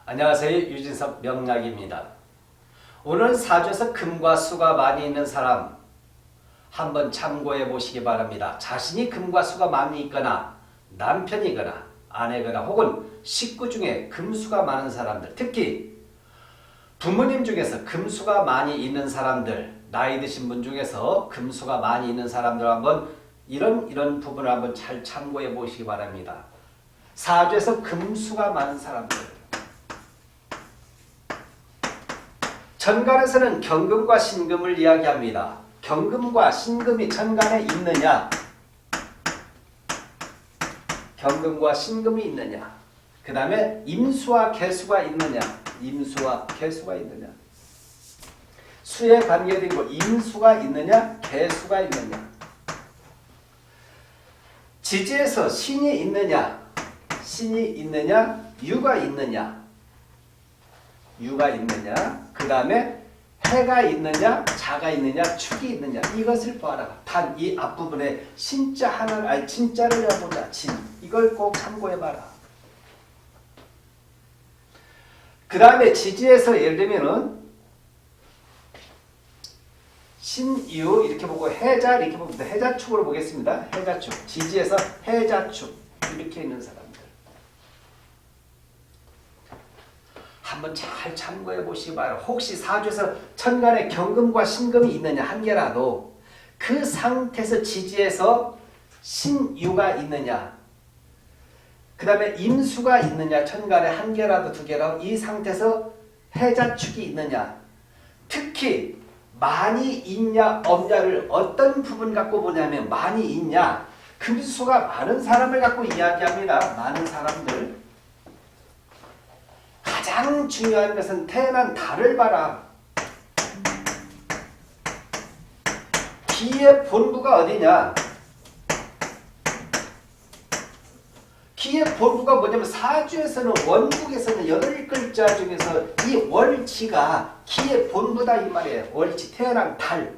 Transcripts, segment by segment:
안녕하세요. 유진석 명약입니다. 오늘 사주에서 금과 수가 많이 있는 사람 한번 참고해 보시기 바랍니다. 자신이 금과 수가 많이 있거나 남편이거나 아내거나 혹은 식구 중에 금수가 많은 사람들, 특히 부모님 중에서 금수가 많이 있는 사람들, 나이 드신 분 중에서 금수가 많이 있는 사람들 한번 이런 부분을 한번 잘 참고해 보시기 바랍니다. 사주에서 금수가 많은 사람들, 천간에서는 경금과 신금을 이야기합니다. 경금과 신금이 천간에 있느냐, 경금과 신금이 있느냐, 그 다음에 임수와 개수가 있느냐, 임수와 개수가 있느냐, 수에 관계된 거 임수가 있느냐, 개수가 있느냐, 지지에서 신이 있느냐, 신이 있느냐, 유가 있느냐, 유가 있느냐, 그 다음에 해가 있느냐, 자가 있느냐, 축이 있느냐, 이것을 봐라. 단 이 앞부분에 신자 하나를, 아니 진자를 해보자. 진. 이걸 꼭 참고해봐라. 그 다음에 지지에서 예를 들면은 신유 이렇게 보고 해자 이렇게 봅니다. 해자축으로 보겠습니다. 해자축. 지지에서 해자축 이렇게 있는 사람들. 한번 잘 참고해 보시기 바랍니다. 혹시 사주에서 천간에 경금과 신금이 있느냐 한 개라도 그 상태에서 지지에서 신유가 있느냐, 그 다음에 임수가 있느냐, 천간에 한 개라도 두 개라도 이 상태에서 해자축이 있느냐, 특히 많이 있냐 없냐를 어떤 부분 갖고 보냐면 많이 있냐, 금수가 많은 사람을 갖고 이야기합니다. 많은 사람들. 가장 중요한 것은 태어난 달을 봐라. 기의 본부가 어디냐? 기의 본부가 뭐냐면 사주에서는 원국에서는 8글자 중에서 이 월지가 기의 본부다 이 말이에요. 월지, 태어난 달.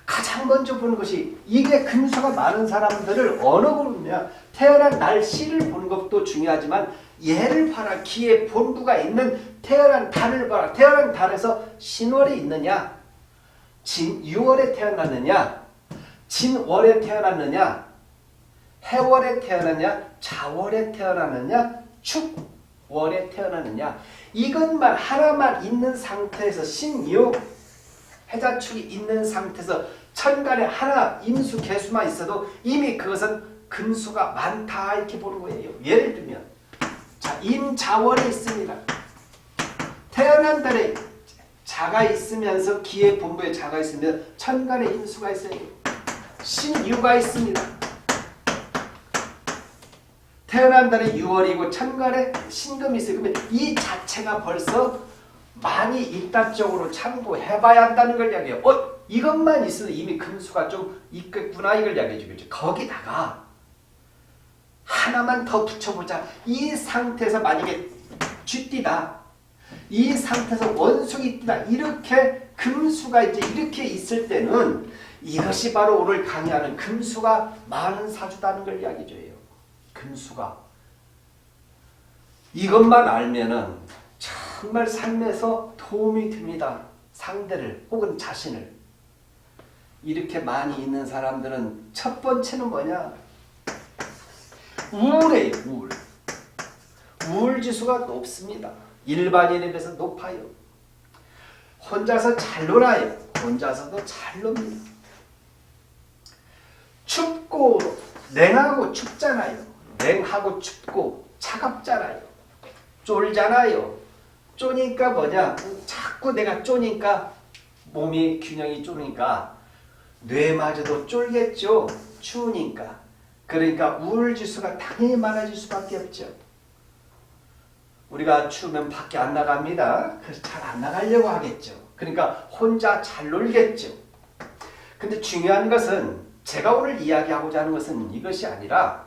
가장 먼저 보는 것이 이게 금수가 많은 사람들을 어느 부분이냐, 태어난 날씨를 보는 것도 중요하지만 얘를 봐라. 기의 본부가 있는 태어난 달을 봐라. 태어난 달에서 신월이 있느냐, 진유월에 태어났느냐, 진월에 태어났느냐, 해월에 태어났느냐, 자월에 태어났느냐, 축월에 태어났느냐, 이것만 하나만 있는 상태에서 신유 해자축이 있는 상태에서 천간에 하나 임수 개수만 있어도 이미 그것은 금수가 많다 이렇게 보는 거예요. 예를 들면 자, 임자월이 있습니다. 태어난 달에 자가 있으면서 기의 본부에 자가 있으면 천간에 임수가 있어요. 신유가 있습니다. 태어난 달에 6월이고 천간에 신금이 있어요. 그러면 이 자체가 벌써 많이 있다 쪽으로 참고해봐야 한다는 걸 이야기해요. 이것만 있어도 이미 금수가 좀 있겠구나 이걸 이야기해 주겠죠. 거기다가 하나만 더 붙여보자. 이 상태에서 만약에 쥐띠다, 이 상태에서 원숭이 띠다, 이렇게 금수가 이제 이렇게 있을 때는 이것이 바로 오늘 강의하는 금수가 많은 사주다는 걸 이야기해 줘요. 금수가. 이것만 알면은 정말 삶에서 도움이 됩니다. 상대를 혹은 자신을. 이렇게 많이 있는 사람들은 첫 번째는 뭐냐? 우울해요. 우울. 우울지수가 높습니다. 일반인에 비해서 높아요. 혼자서 잘 놀아요. 혼자서도 잘 놉니다. 춥고 냉하고 춥잖아요. 냉하고 춥고 차갑잖아요. 쫄잖아요. 쪼니까 뭐냐? 자꾸 내가 쪼니까 몸이 균형이 쪼니까 뇌마저도 쫄겠죠. 추우니까. 그러니까 우울지수가 당연히 많아질 수밖에 없죠. 우리가 추우면 밖에 안 나갑니다. 그래서 잘 안 나가려고 하겠죠. 그러니까 혼자 잘 놀겠죠. 근데 중요한 것은 제가 오늘 이야기하고자 하는 것은 이것이 아니라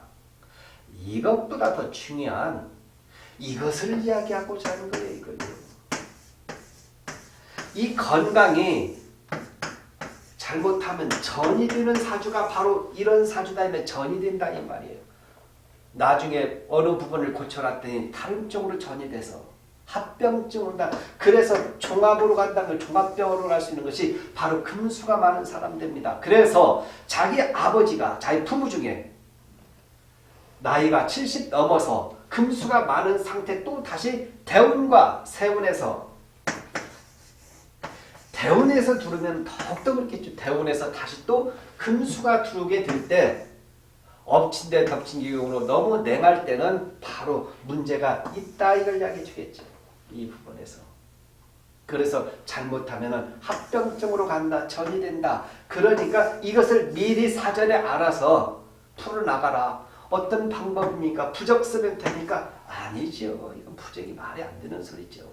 이것보다 더 중요한 이것을 이야기하고자 하는 거예요. 이거예요. 이 건강이 잘못하면 전이 되는 사주가 바로 이런 사주다 하면 전이 된다 이 말이에요. 나중에 어느 부분을 고쳐놨더니 다른 쪽으로 전이 돼서 합병증 온다. 그래서 종합으로 간다는 종합병으로 갈 수 있는 것이 바로 금수가 많은 사람들입니다. 그래서 자기 아버지가 자기 부부 중에 나이가 70 넘어서 금수가 많은 상태 또 다시 대운과 세운에서 대운에서 들으면 더욱더 그렇겠죠. 대운에서 다시 또 금수가 들어오게 될 때 엎친 데 덮친 기운으로 너무 냉할 때는 바로 문제가 있다 이걸 이야기해 주겠죠. 이 부분에서. 그래서 잘못하면 합병증으로 간다. 전이 된다. 그러니까 이것을 미리 사전에 알아서 풀어나가라. 어떤 방법입니까? 부적 쓰면 됩니까? 아니죠. 이건 부적이 말이 안 되는 소리죠.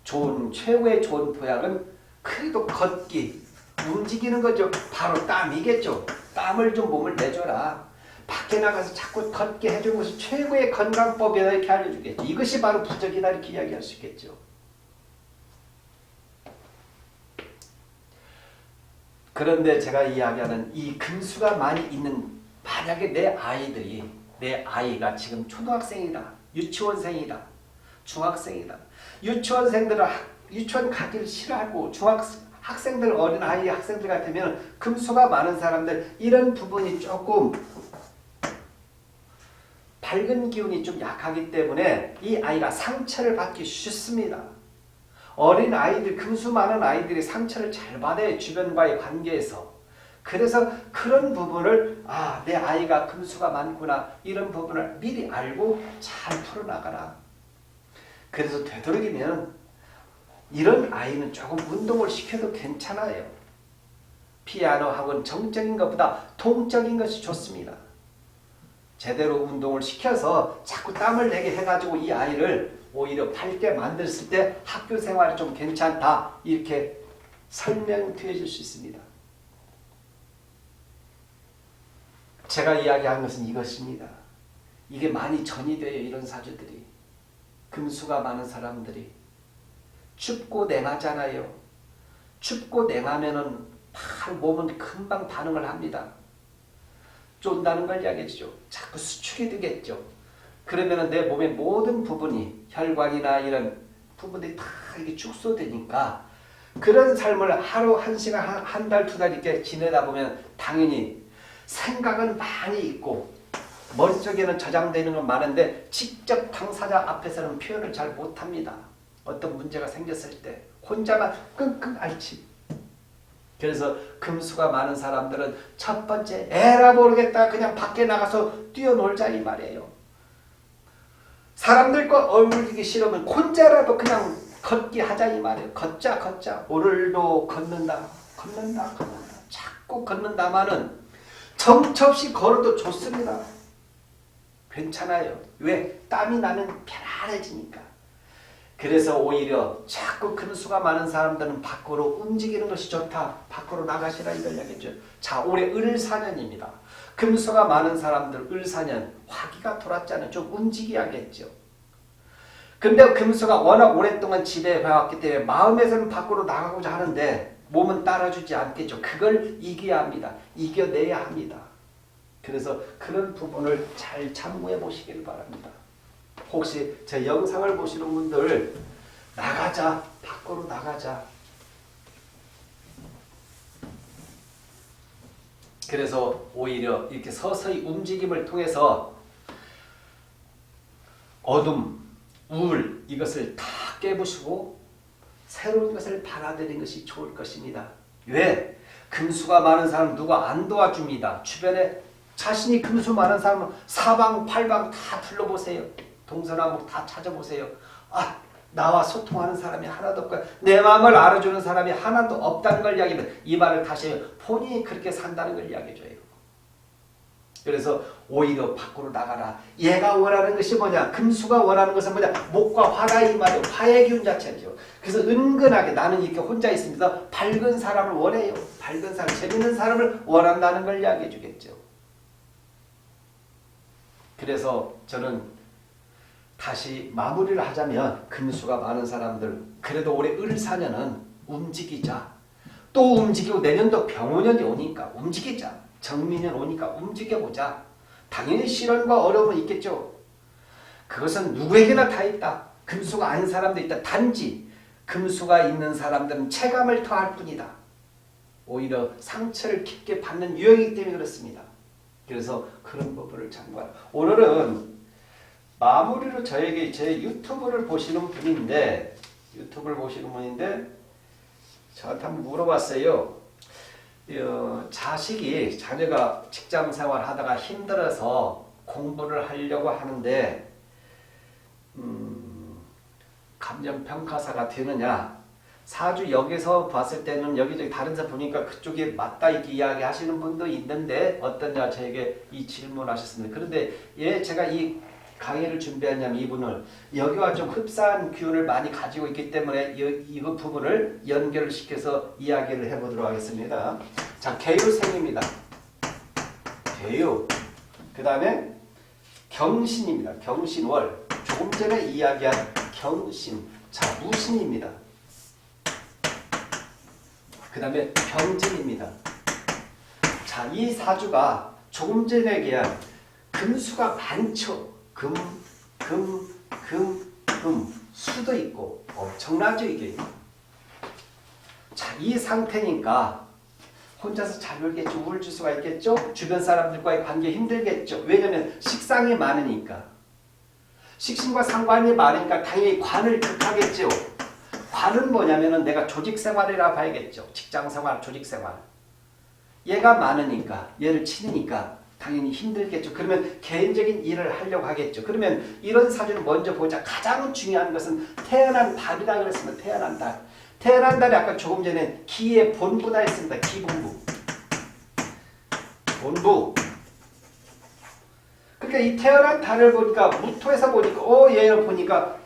최고의 좋은 보약은 그래도 걷기, 움직이는 거죠. 바로 땀이겠죠. 땀을 좀 몸을 내줘라. 밖에 나가서 자꾸 걷게 해주는 것이 최고의 건강법이다 이렇게 알려주겠죠. 이것이 바로 부적이다 이렇게 이야기할 수 있겠죠. 그런데 제가 이야기하는 이 금수가 많이 있는 만약에 내 아이가 지금 초등학생이다, 유치원생이다, 중학생이다. 유치원생들은 유치원 가기를 싫어하고 학생들 어린아이 학생들 같으면 금수가 많은 사람들 이런 부분이 조금 밝은 기운이 좀 약하기 때문에 이 아이가 상처를 받기 쉽습니다. 어린 아이들, 금수 많은 아이들이 상처를 잘 받아요. 주변과의 관계에서. 그래서 그런 부분을 내 아이가 금수가 많구나 이런 부분을 미리 알고 잘 풀어나가라. 그래서 되도록이면 이런 아이는 조금 운동을 시켜도 괜찮아요. 피아노 학원 정적인 것보다 동적인 것이 좋습니다. 제대로 운동을 시켜서 자꾸 땀을 내게 해가지고 이 아이를 오히려 밝게 만들었을 때 학교 생활이 좀 괜찮다 이렇게 설명해 줄 수 있습니다. 제가 이야기한 것은 이것입니다. 이게 많이 전이 돼요. 이런 사주들이. 금수가 많은 사람들이. 춥고 냉하잖아요. 춥고 냉하면은 바로 몸은 금방 반응을 합니다. 쫀다는 걸 이야기해주죠. 자꾸 수축이 되겠죠. 그러면은 내 몸의 모든 부분이 혈관이나 이런 부분들이 다 이렇게 축소되니까 그런 삶을 하루 한 시간 한 달 두 달 이렇게 지내다 보면 당연히 생각은 많이 있고 머릿속에는 저장되는 건 많은데 직접 당사자 앞에서는 표현을 잘 못합니다. 어떤 문제가 생겼을 때 혼자만 끙끙 앓지. 그래서 금수가 많은 사람들은 첫 번째 에라 모르겠다 그냥 밖에 나가서 뛰어놀자 이 말이에요. 사람들과 어울리기 싫으면 혼자라도 그냥 걷기 하자 이 말이에요. 걷자. 오늘도 걷는다. 자꾸 걷는다마는 정처없이 걸어도 좋습니다. 괜찮아요. 왜? 땀이 나면 편안해지니까. 그래서 오히려 자꾸 금수가 많은 사람들은 밖으로 움직이는 것이 좋다. 밖으로 나가시라 이걸 이야기했죠. 자, 올해 을사년입니다. 금수가 많은 사람들 을사년 화기가 돌았잖아요. 좀 움직여야겠죠. 근데 금수가 워낙 오랫동안 집에 해왔기 때문에 마음에서는 밖으로 나가고자 하는데 몸은 따라주지 않겠죠. 그걸 이겨야 합니다. 이겨내야 합니다. 그래서 그런 부분을 잘 참고해 보시길 바랍니다. 혹시 제 영상을 보시는 분들 나가자, 밖으로 나가자. 그래서 오히려 이렇게 서서히 움직임을 통해서 어둠, 우울 이것을 다 깨부수고 새로운 것을 받아들이는 것이 좋을 것입니다. 왜? 금수가 많은 사람 누가 안 도와줍니다. 주변에 자신이 금수 많은 사람은 사방팔방 다 둘러보세요. 동서남북 다 찾아보세요. 나와 소통하는 사람이 하나도 없고 내 마음을 알아주는 사람이 하나도 없다는 걸 이야기해요. 이 말을 다시 해요. 본인이 그렇게 산다는 걸 이야기해줘요. 그래서 오히려 밖으로 나가라. 얘가 원하는 것이 뭐냐? 금수가 원하는 것은 뭐냐? 목과 화가 이 말이에요. 화의 기운 자체죠. 그래서 은근하게 나는 이렇게 혼자 있습니다. 밝은 사람을 원해요. 밝은 사람, 재밌는 사람을 원한다는 걸 이야기해 주겠죠. 그래서 저는 다시 마무리를 하자면 금수가 많은 사람들 그래도 올해 을사년은 움직이자. 또 움직이고 내년도 병오년이 오니까 움직이자. 정민년 오니까 움직여보자. 당연히 시련과 어려움은 있겠죠. 그것은 누구에게나 다 있다. 금수가 아닌 사람도 있다. 단지 금수가 있는 사람들은 체감을 더할 뿐이다. 오히려 상처를 깊게 받는 유형이기 때문에 그렇습니다. 그래서 그런 부분을 참고하라. 오늘은 마무리로 저에게 제 유튜브를 보시는 분인데 저한테 한번 물어봤어요. 자녀가 직장생활 하다가 힘들어서 공부를 하려고 하는데 감정평가사가 되느냐. 사주 여기서 봤을 때는 여기저기 다른 데 보니까 그쪽에 맞다 이렇게 이야기하시는 분도 있는데 어떠냐 저에게 이 질문하셨습니다. 그런데 제가 이 강의를 준비하냐면 이분을 여기와 좀 흡사한 기운을 많이 가지고 있기 때문에 이 부분을 연결을 시켜서 이야기를 해보도록 하겠습니다. 자, 개유생입니다. 개유. 그 다음에 경신입니다. 경신월. 조금 전에 이야기한 경신. 자, 무신입니다. 그 다음에 병진입니다. 자, 이 사주가 조금 전에 얘기한 금수가 많죠. 금, 수도 있고 엄청나죠 이게. 자, 이 상태니까 혼자서 잘 놀겠죠. 우울질 수가 있겠죠. 주변 사람들과의 관계 힘들겠죠. 왜냐하면 식상이 많으니까. 식신과 상관이 많으니까 당연히 관을 극하겠죠. 관은 뭐냐면은 내가 조직생활이라 봐야겠죠. 직장생활, 조직생활. 얘가 많으니까, 얘를 치니까 당연히 힘들겠죠. 그러면 개인적인 일을 하려고 하겠죠. 그러면 이런 사주를 먼저 보자. 가장 중요한 것은 태어난 달이라고 그랬습니다. 태어난 달. 태어난 달이 아까 조금 전에 기의 본부다 했습니다. 기본부. 본부. 그러니까 이 태어난 달을 보니까 무토에서 보니까 얘를 보니까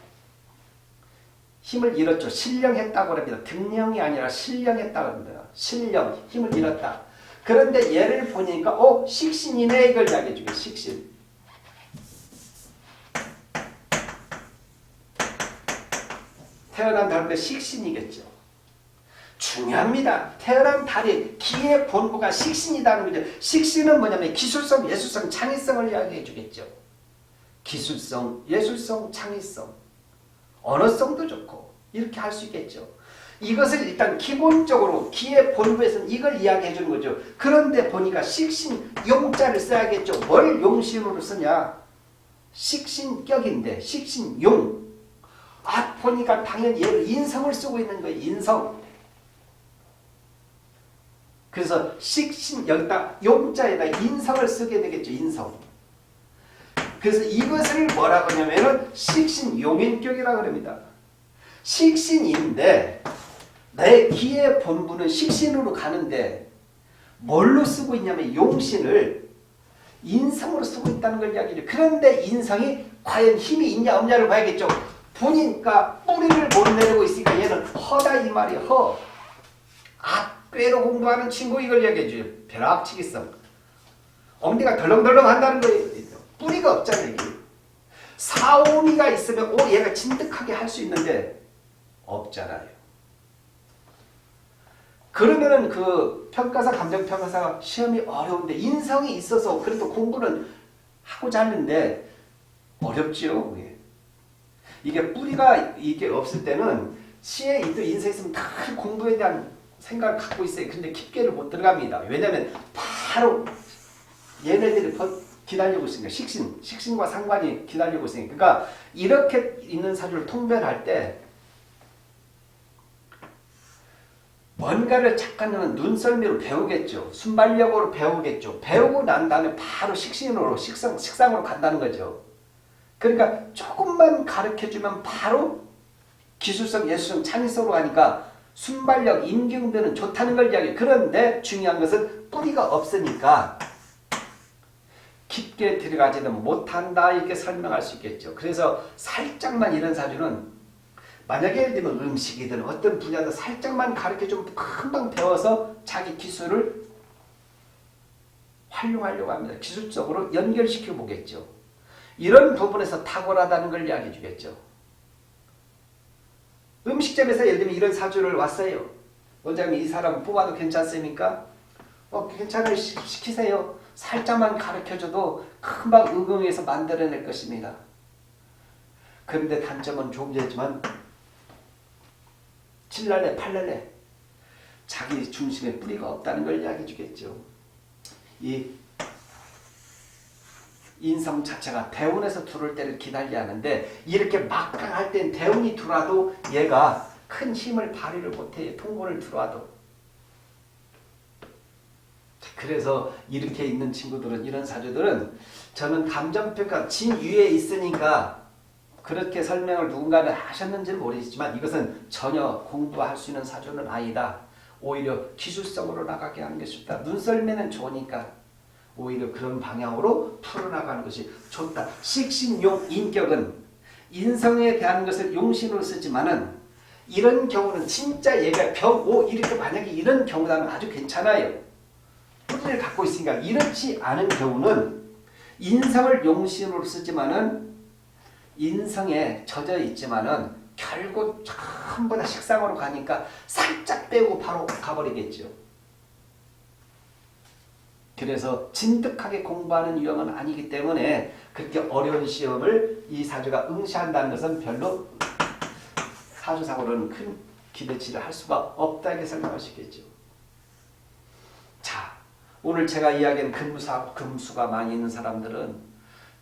힘을 잃었죠. 신령했다고 합니다. 등령이 아니라 신령했다고 합니다. 신령, 힘을 잃었다. 그런데 얘를 보니까 식신이네 이걸 이야기해 주게. 식신. 태어난 달인데 식신이겠죠. 중요합니다. 태어난 달이 기의 본부가 식신이라는 거죠. 식신은 뭐냐면 기술성, 예술성, 창의성을 이야기해 주겠죠. 기술성, 예술성, 창의성. 언어성도 좋고 이렇게 할 수 있겠죠. 이것을 일단 기본적으로 기의 본부에서는 이걸 이야기해 주는 거죠. 그런데 보니까 식신 용자를 써야겠죠. 뭘 용신으로 쓰냐. 식신격인데 식신용. 보니까 당연히 얘를 인성을 쓰고 있는 거예요. 인성. 그래서 식신 여기다 용자에다 인성을 쓰게 되겠죠. 인성. 그래서 이것을 뭐라고 하냐면은 식신용인격이라고 합니다. 식신인데 내 기의 본부는 식신으로 가는데 뭘로 쓰고 있냐면 용신을 인성으로 쓰고 있다는 걸 이야기해요. 그런데 인성이 과연 힘이 있냐 없냐를 봐야겠죠. 보니까 뿌리를 못 내리고 있으니까 얘는 허다 이 말이에요. 허. 꾀로 공부하는 친구 이걸 이야기해줘요. 벼락치기성. 엉덩이가 덜렁덜렁 한다는 거예요. 뿌리가 없잖아요. 이게. 사오미가 있으면 얘가 진득하게 할 수 있는데 없잖아요. 그러면은 그 평가사, 감정평가사가 시험이 어려운데 인성이 있어서 그래도 공부는 하고자 하는데 어렵지요. 이게 뿌리가 이게 없을 때는 시에 있던 인생에 있으면 다 공부에 대한 생각을 갖고 있어요. 근데 깊게를 못 들어갑니다. 왜냐하면 바로 얘네들이 기다리고 있으니까 식신과 상관이 기다리고 있으니까. 그러니까 이렇게 있는 사주를 통변할 때 뭔가를 잠깐은 눈썰미로 배우겠죠. 순발력으로 배우겠죠. 배우고 난 다음에 바로 식신으로 식상으로 간다는 거죠. 그러니까 조금만 가르쳐주면 바로 기술성, 예술성, 창의성으로 가니까 순발력, 임기응변은 좋다는 걸 이야기해요. 그런데 중요한 것은 뿌리가 없으니까 깊게 들어가지는 못한다 이렇게 설명할 수 있겠죠. 그래서 살짝만 이런 사주는 만약에 예를 들면 음식이든 어떤 분야든 살짝만 가르쳐주면 금방 배워서 자기 기술을 활용하려고 합니다. 기술적으로 연결시켜 보겠죠. 이런 부분에서 탁월하다는 걸 이야기해 주겠죠. 음식점에서 예를 들면 이런 사주를 왔어요. 원장님 이 사람 뽑아도 괜찮습니까? 괜찮아요. 시키세요. 살짝만 가르쳐줘도 금방 응용해서 만들어낼 것입니다. 그런데 단점은 조금 전했지만 칠날래 팔날래 자기 중심에 뿌리가 없다는 걸 이야기해 주겠죠. 이 인성 자체가 대운에서 들어올 때를 기다려야 하는데 이렇게 막강 할 땐 대운이 들어와도 얘가 큰 힘을 발휘를 못해요. 통고를 들어와도. 그래서 이렇게 있는 친구들은 이런 사주들은 저는 감정평가 진 위에 있으니까 그렇게 설명을 누군가는 하셨는지는 모르겠지만 이것은 전혀 공부할 수 있는 사주는 아니다. 오히려 기술성으로 나가게 하는 것이 좋다. 눈썰매는 좋으니까 오히려 그런 방향으로 풀어나가는 것이 좋다. 식신용 인격은 인성에 대한 것을 용신으로 쓰지만은 이런 경우는 진짜 얘가 병오 이렇게 만약에 이런 경우라면 아주 괜찮아요. 뿌리를 갖고 있으니까 이렇지 않은 경우는 인성을 용신으로 쓰지만은 인성에 젖어 있지만은 결국 전부 다 식상으로 가니까 살짝 빼고 바로 가버리겠죠. 그래서 진득하게 공부하는 유형은 아니기 때문에 그렇게 어려운 시험을 이 사주가 응시한다는 것은 별로 사주상으로는 큰 기대치를 할 수가 없다 이렇게 설명할 수 있겠죠. 자, 오늘 제가 이야기한 금수가 많이 있는 사람들은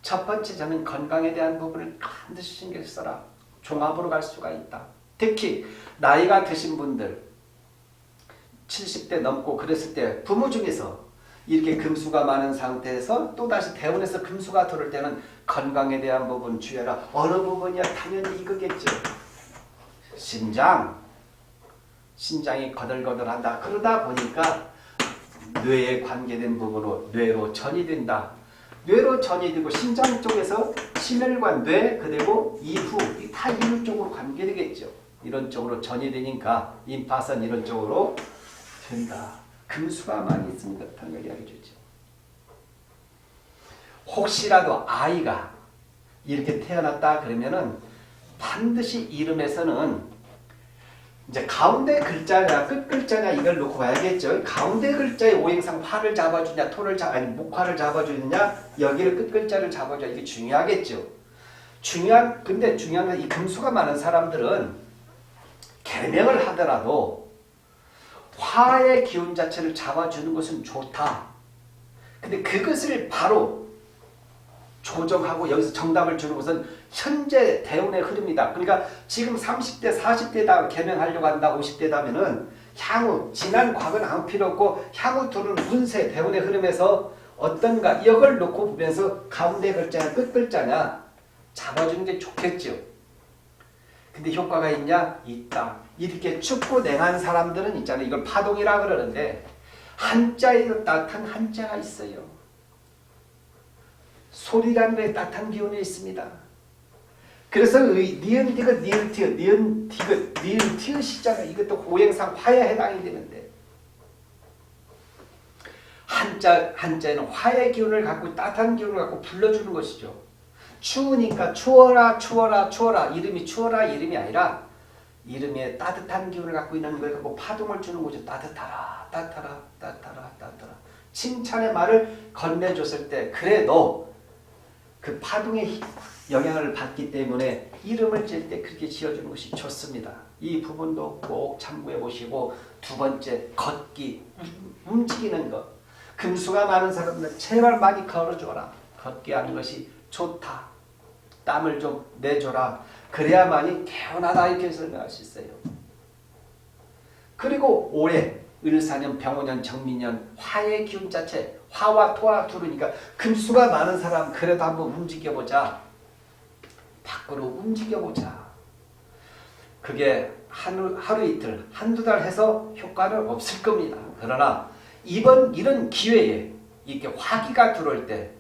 첫 번째 저는 건강에 대한 부분을 반드시 신경 써라. 종합으로 갈 수가 있다. 특히 나이가 드신 분들 70대 넘고 그랬을 때 부모 중에서 이렇게 금수가 많은 상태에서 또다시 대운에서 금수가 들어올 때는 건강에 대한 부분 주의해라. 어느 부분이야? 당연히 이거겠죠. 신장이 거들거들한다. 그러다 보니까 뇌에 관계된 부분으로 뇌로 전이 된다. 뇌로 전이 되고 신장 쪽에서 심혈관, 뇌, 그리고 이후 다 이런 쪽으로 관계되겠죠. 이런 쪽으로 전이 되니까 임파선 이런 쪽으로 된다. 금수가 많이 있으면 그렇다는 걸 이야기해 주죠. 혹시라도 아이가 이렇게 태어났다 그러면은 반드시 이름에서는 이제 가운데 글자냐 끝 글자냐 이걸 놓고 봐야겠죠. 가운데 글자의 오행상 화를 잡아주냐 토를 아니 목화를 잡아주느냐 여기를 끝 글자를 잡아줘 이게 중요하겠죠. 근데 중요한 건 이 금수가 많은 사람들은 개명을 하더라도 화의 기운 자체를 잡아주는 것은 좋다. 근데 그것을 바로 조정하고 여기서 정답을 주는 것은 현재 대운의 흐름이다. 그러니까 지금 30대, 40대다 개명하려고 한다. 50대다 하면은 향후, 지난 과거는 아무 필요 없고 향후 들어오는 운세, 대운의 흐름에서 어떤가 이걸 놓고 보면서 가운데 글자냐 끝 글자냐 잡아주는 게 좋겠죠. 근데 효과가 있냐? 있다. 이렇게 춥고 냉한 사람들은 있잖아요. 이걸 파동이라 그러는데 한자에도 따뜻한 한자가 있어요. 소리라는 게 따뜻한 기운이 있습니다. 그래서 니은 디귿 니은 티귿 니은 디귿 니은 티귿이잖아요. 이것도 오행상 화에 해당이 되는데 한자에는 화의 기운을 갖고 따뜻한 기운을 갖고 불러주는 것이죠. 추우니까 추워라 추워라 추워라 이름이 추워라 이름이 아니라 이름에 따뜻한 기운을 갖고 있는 걸 갖고 파동을 주는 거죠. 따뜻하라 따뜻하라 따뜻하라 따뜻하라 칭찬의 말을 건네줬을 때 그래도 그 파동의 영향을 받기 때문에 이름을 질 때 그렇게 지어주는 것이 좋습니다. 이 부분도 꼭 참고해 보시고 두 번째 걷기 움직이는 것 금수가 많은 사람들 제발 많이 걸어줘라. 걷기 하는 것이 좋다. 땀을 좀 내줘라. 그래야만이 개운하다 이렇게 설명할 수 있어요. 그리고 올해 을사년, 병오년, 정미년 화의 기운 자체 화와 토와 두르니까 금수가 많은 사람 그래도 한번 움직여보자. 밖으로 움직여보자. 그게 하루 이틀 한두 달 해서 효과는 없을 겁니다. 그러나 이런 기회에 이렇게 화기가 들어올 때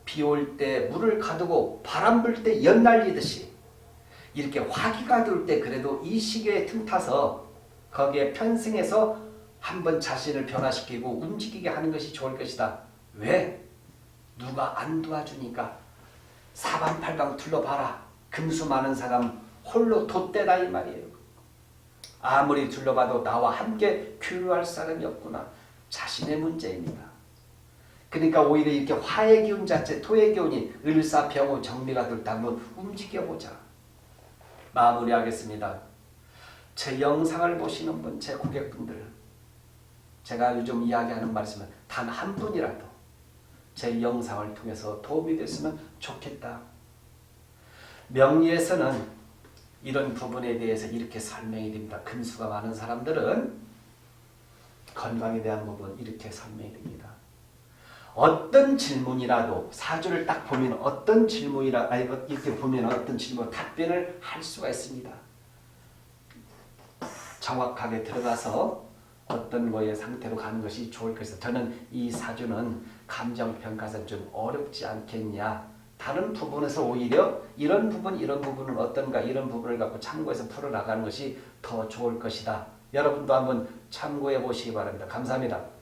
비 올 때 물을 가두고 바람 불 때 연 날리듯이 이렇게 화기가 들어올 때 그래도 이 시기에 틈타서 거기에 편승해서 한번 자신을 변화시키고 움직이게 하는 것이 좋을 것이다. 왜? 누가 안 도와주니까 사방팔방 둘러봐라. 금수 많은 사람 홀로 돛대다 이 말이에요. 아무리 둘러봐도 나와 함께 교류할 사람이 없구나. 자신의 문제입니다. 그러니까 오히려 이렇게 화의 기운 자체, 토의 기운이 을사병호 정미가 들다 한번 움직여보자. 마무리하겠습니다. 제 영상을 보시는 분, 제 고객분들, 제가 요즘 이야기하는 말씀은 단 한 분이라도 제 영상을 통해서 도움이 됐으면 좋겠다. 명리에서는 이런 부분에 대해서 이렇게 설명이 됩니다. 금수가 많은 사람들은 건강에 대한 부분 이렇게 설명이 됩니다. 어떤 질문이라도 사주를 딱 보면 어떤 질문이라 이렇게 보면 어떤 질문 답변을 할 수가 있습니다. 정확하게 들어가서 어떤 거의 상태로 가는 것이 좋을 것이다. 저는 이 사주는 감정평가에서 좀 어렵지 않겠냐. 다른 부분에서 오히려 이런 부분은 어떤가 이런 부분을 갖고 참고해서 풀어나가는 것이 더 좋을 것이다. 여러분도 한번 참고해 보시기 바랍니다. 감사합니다.